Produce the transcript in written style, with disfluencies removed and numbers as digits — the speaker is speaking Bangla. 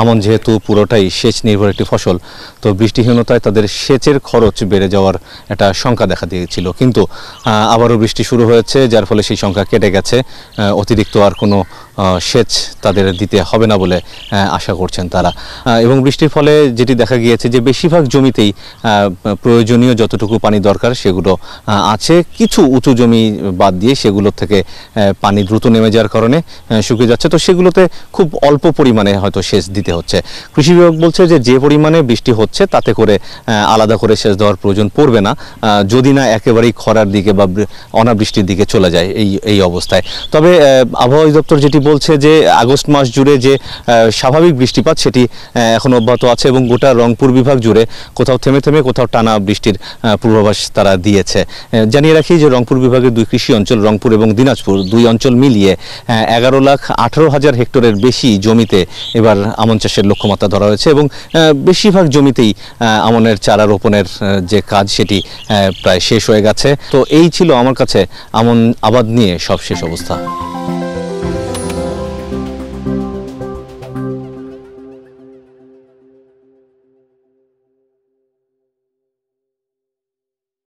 আমন যেহেতু পুরোটাই সেচ নির্ভর একটি ফসল, তো বৃষ্টিহীনতায় তাদের সেচের খরচ বেড়ে যাওয়ার একটা শঙ্কা দেখা দিয়েছিল, কিন্তু আবারও বৃষ্টি শুরু হয়েছে, যার ফলে সেই সংখ্যা কেটে গেছে। অতিরিক্ত আর কোনো সেচ তাদের দিতে হবে না বলে আশা করছেন তারা। এবং বৃষ্টির ফলে যেটি দেখা গিয়েছে যে বেশিরভাগ জমিতেই প্রয়োজনীয় যতটুকু পানি দরকার সেগুলো আছে। কিছু উঁচু জমি বাদ দিয়ে সেগুলোর থেকে পানি দ্রুত নেমে যাওয়ার কারণে শুকিয়ে যাচ্ছে, তো সেগুলোতে খুব অল্প পরিমাণে হয়তো সেচ দিতে হচ্ছে। কৃষি বিভাগ বলছে যে পরিমাণে বৃষ্টি হচ্ছে তাতে করে আলাদা করে সেচ দেওয়ার প্রয়োজন পড়বে না, যদি না একেবারেই খরার দিকে বা অনাবৃষ্টির দিকে চলে যায় এই অবস্থায়। তবে আবহাওয়া অধিদপ্তর যেটি বলছে যে আগস্ট মাস জুড়ে যে স্বাভাবিক বৃষ্টিপাত সেটি এখন অব্যাহত আছে এবং গোটা রংপুর বিভাগ জুড়ে কোথাও থেমে থেমে কোথাও টানা বৃষ্টির পূর্বাভাস তারা দিয়েছে। জানিয়ে রাখি যে রংপুর বিভাগের দুই কৃষি অঞ্চল রংপুর এবং দিনাজপুর, দুই অঞ্চল মিলিয়ে 11,18,000 হেক্টরের বেশি জমিতে এবার আমন চাষের লক্ষ্যমাত্রা ধরা হয়েছে এবং বেশিরভাগ জমিতেই আমনের চারা রোপণের যে কাজ সেটি প্রায় শেষ হয়ে গেছে। তো এই ছিল আমার কাছে আমন আবাদ নিয়ে সবশেষ অবস্থা।